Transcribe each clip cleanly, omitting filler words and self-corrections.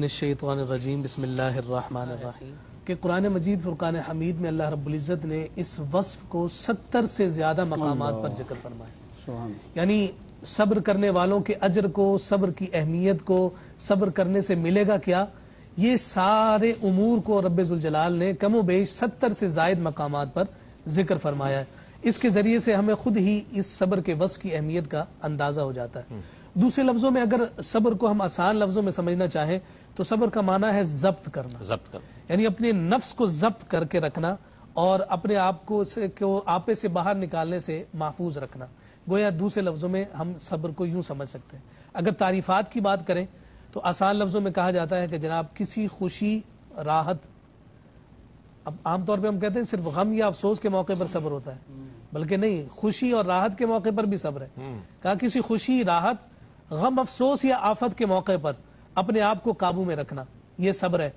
الشیطان الرجیم بسم اللہ الرحمن الرحیم کہ قرآن مجید فرقان حمید میں اللہ رب العزت نے اس وصف کو 70 سے زیادہ مقامات پر ذکر فرمایا. یعنی صبر کرنے والوں کے اجر کو، صبر کی اہمیت کو، صبر کرنے سے ملے گا کیا، یہ سارے امور کو رب ذوالجلال نے کم و بیش 70 سے زائد مقامات پر ذکر فرمایا ہے. اس کے ذریعے سے ہمیں خود ہی اس صبر کے وصف کی اہمیت کا اندازہ ہو جاتا ہے. دوسرے لفظوں میں اگر صبر کو ہم آسان لفظوں میں سمجھنا چاہیں تو صبر کا معنی ہے ضبط کرنا، یعنی اپنے نفس کو ضبط کر کے رکھنا اور اپنے آپ کو آپے سے باہر نکالنے سے محفوظ رکھنا. گویا دوسرے لفظوں میں ہم صبر کو یوں سمجھ سکتے ہیں. اگر تعریفات کی بات کریں تو آسان لفظوں میں کہا جاتا ہے کہ جناب کسی خوشی، راحت، اب عام طور پہ ہم کہتے ہیں صرف غم یا افسوس کے موقع پر صبر ہوتا ہے، بلکہ نہیں، خوشی اور راحت کے موقع پر بھی صبر ہے. کہا کسی خوشی، راحت، غم، افسوس یا آفت کے موقع پر اپنے آپ کو قابو میں رکھنا، یہ صبر ہے.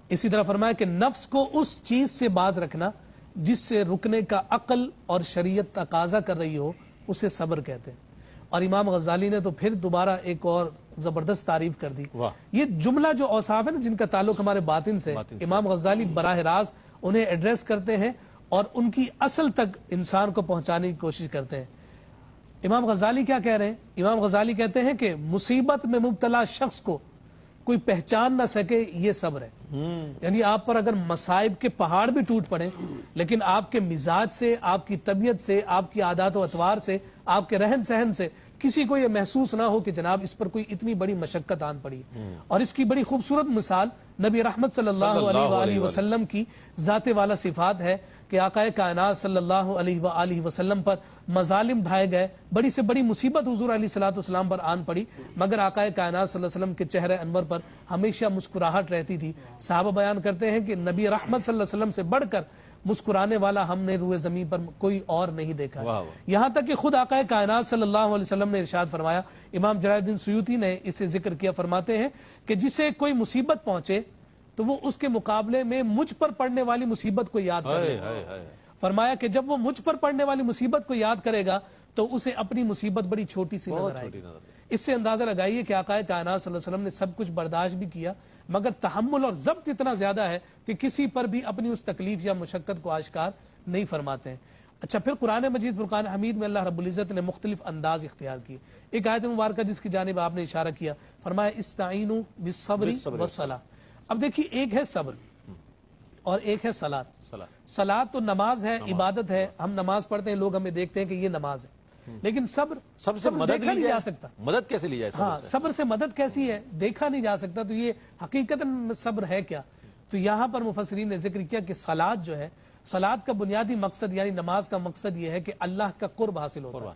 اسی طرح فرمایا کہ نفس کو اس چیز سے باز رکھنا جس سے رکنے کا عقل اور شریعت تقاضا کر رہی ہو، اسے صبر کہتے ہیں. اور امام غزالی نے تو پھر دوبارہ ایک اور زبردست تعریف کر دی. یہ جملہ جو اوصاف ہے نا جن کا تعلق ہمارے باطن سے، امام غزالی براہ راست انہیں ایڈریس کرتے ہیں اور ان کی اصل تک انسان کو پہنچانے کی کوشش کرتے ہیں. امام غزالی کیا کہہ رہے ہیں؟ امام غزالی کہتے ہیں کہ مصیبت میں مبتلا شخص کو کوئی پہچان نہ سکے، یہ صبر ہے. یعنی آپ پر اگر مصائب کے پہاڑ بھی ٹوٹ پڑے لیکن آپ کے مزاج سے، آپ کی طبیعت سے، آپ کی عادات و اطوار سے، آپ کے رہن سہن سے کسی کو یہ محسوس نہ ہو کہ جناب اس پر کوئی اتنی بڑی مشقت آن پڑی. اور اس کی بڑی خوبصورت مثال نبی رحمت صلی اللہ علیہ وآلہ وسلم کی ذات والا صفات ہے کہ آقا کائنات صلی اللہ علیہ وآلہ وسلم پر مظالم ڈھائے گئے، بڑی سے بڑی مصیبت حضور علیہ الصلوۃ والسلام پر آن پڑی، مگر آقا کائنات صلی اللہ علیہ وسلم کے چہرے انور پر ہمیشہ مسکراہٹ رہتی تھی. صحابہ بیان کرتے ہیں کہ نبی رحمت صلی اللہ علیہ وسلم سے بڑھ کر مسکرانے والا ہم نے روئے زمین پر کوئی اور نہیں دیکھا. یہاں تک کہ خود آقا کائنات صلی اللہ علیہ وسلم نے ارشاد فرمایا، امام جلال الدین سیوطی نے اسے ذکر کیا، فرماتے ہیں کہ جسے کوئی مصیبت پہنچے تو وہ اس کے مقابلے میں مجھ پر پڑنے والی مصیبت کو یاد کرے. فرمایا کہ جب وہ مجھ پر پڑنے والی مصیبت کو یاد کرے گا تو اسے اپنی مصیبت بڑی چھوٹی سی نظر آئے گی. اس سے اندازہ لگائیے کہ آقا کائنات صلی اللہ علیہ وسلم نے سب کچھ برداشت بھی کیا مگر تحمل اور ضبط اتنا زیادہ ہے کہ کسی پر بھی اپنی اس تکلیف یا مشقت کو آشکار نہیں فرماتے ہیں. اچھا، پھر قرآن مجید فرقان حمید میں اللہ رب العزت نے مختلف انداز اختیار کیے. ایک آیت مبارکہ جس کی جانب آپ نے اشارہ کیا، فرمایا استعینوا بالصبر والصلاۃ. اب دیکھیے، ایک ہے صبر اور ایک ہے صلاۃ. صلاۃ تو نماز ہے، عبادت ہے، ہم نماز پڑھتے ہیں، لوگ ہمیں دیکھتے ہیں کہ یہ نماز ہے، لیکن صبر سے مدد نہیں جا سکتا. مدد کیسے لی جائے؟ ہاں، صبر سے مدد کیسی ہے، دیکھا نہیں جا سکتا. تو یہ حقیقتاً صبر ہے کیا؟ تو یہاں پر مفسرین نے ذکر کیا کہ صلاۃ جو ہے، صلاۃ کا بنیادی مقصد یعنی نماز کا مقصد یہ ہے کہ اللہ کا قرب حاصل ہوتا ہے.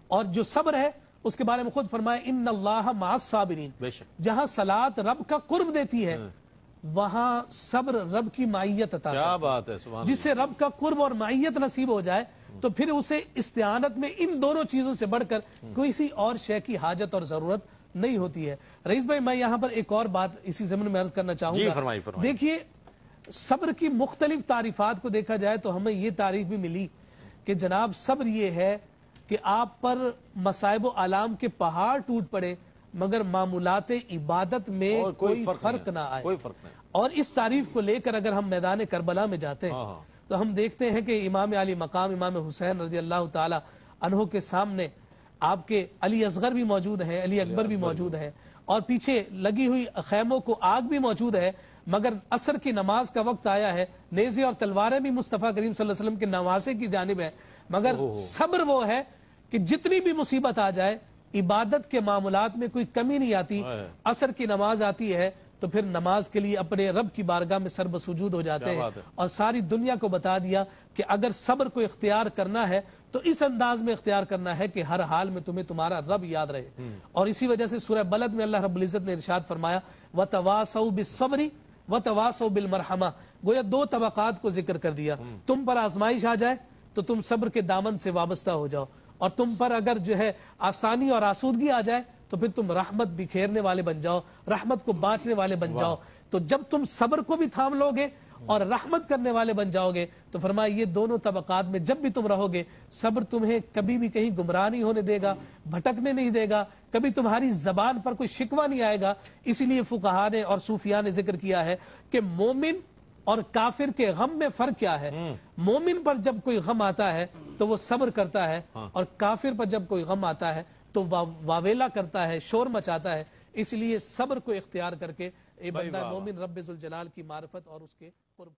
اور جو صبر ہے اس کے بارے میں خود فرمایا ان اللہ مع الصابرین. جہاں صلاۃ رب کا قرب دیتی ہے وہاں صبر رب کی معیت عطا کیا بات ہے. جسے رب کا قرب اور معیت نصیب ہو جائے تو پھر اسے استعانت میں ان دونوں چیزوں سے بڑھ کر کسی اور شے کی حاجت اور ضرورت نہیں ہوتی ہے. رئیس بھائی، میں یہاں پر ایک اور بات اسی ضمن میں عرض کرنا چاہوں گا. دیکھیے، صبر کی مختلف تعریفات کو دیکھا جائے تو ہمیں یہ تعریف بھی ملی کہ جناب صبر یہ ہے کہ آپ پر مصائب و آلام کے پہاڑ ٹوٹ پڑے مگر معمولات عبادت میں کوئی فرق نہ آئے. اور اس تعریف کو لے کر اگر ہم میدان کربلا میں جاتے ہیں تو ہم دیکھتے ہیں کہ امام علی مقام امام حسین رضی اللہ تعالی عنہ کے سامنے آپ کے علی اصغر بھی موجود ہیں، علی اکبر بھی موجود ہیں، اور پیچھے لگی ہوئی خیموں کو آگ بھی موجود ہے. مگر عصر کی نماز کا وقت آیا ہے، نیزے اور تلواریں بھی مصطفیٰ کریم صلی اللہ علیہ وسلم کے نواسے کی جانب ہے، مگر صبر وہ ہے کہ جتنی بھی مصیبت آ جائے عبادت کے معاملات میں کوئی کمی نہیں آتی. عصر کی نماز آتی ہے تو پھر نماز کے لیے اپنے رب کی بارگاہ میں سر بسجود ہو جاتے ہیں اور ساری دنیا کو بتا دیا کہ اگر صبر کو اختیار کرنا ہے تو اس انداز میں اختیار کرنا ہے کہ ہر حال میں تمہیں تمہارا رب یاد رہے. اور اسی وجہ سے سورہ بلد میں اللہ رب العزت نے ارشاد فرمایا وَتَوَاصَوْا بِالصَّبْرِ وَتَوَاصَوْا بِالْمَرْحَمَةِ. گویا دو طبقات کو ذکر کر دیا. تم پر آزمائش آ جائے تو تم صبر کے دامن سے وابستہ ہو جاؤ، اور تم پر اگر جو ہے آسانی اور آسودگی آ جائے تو پھر تم رحمت بکھیرنے والے بن جاؤ، رحمت کو بانٹنے والے بن جاؤ. تو جب تم صبر کو بھی تھام لو گے اور رحمت کرنے والے بن جاؤ گے، تو فرمایا یہ دونوں طبقات میں جب بھی تم رہو گے، صبر تمہیں کبھی بھی کہیں گمراہ نہیں ہونے دے گا، بھٹکنے نہیں دے گا، کبھی تمہاری زبان پر کوئی شکوہ نہیں آئے گا۔ اسی لیے فقہاء نے اور صوفیاء نے ذکر کیا ہے کہ مومن اور کافر کے غم میں فرق کیا ہے۔ مومن پر جب کوئی غم آتا ہے تو وہ صبر کرتا ہے، اور کافر پر جب کوئی غم آتا ہے تو واویلا کرتا ہے، شور مچاتا ہے۔ اس لیے صبر کو اختیار کر کے بندہ مومن رب ذوالجلال کی معرفت اور اس کے قرب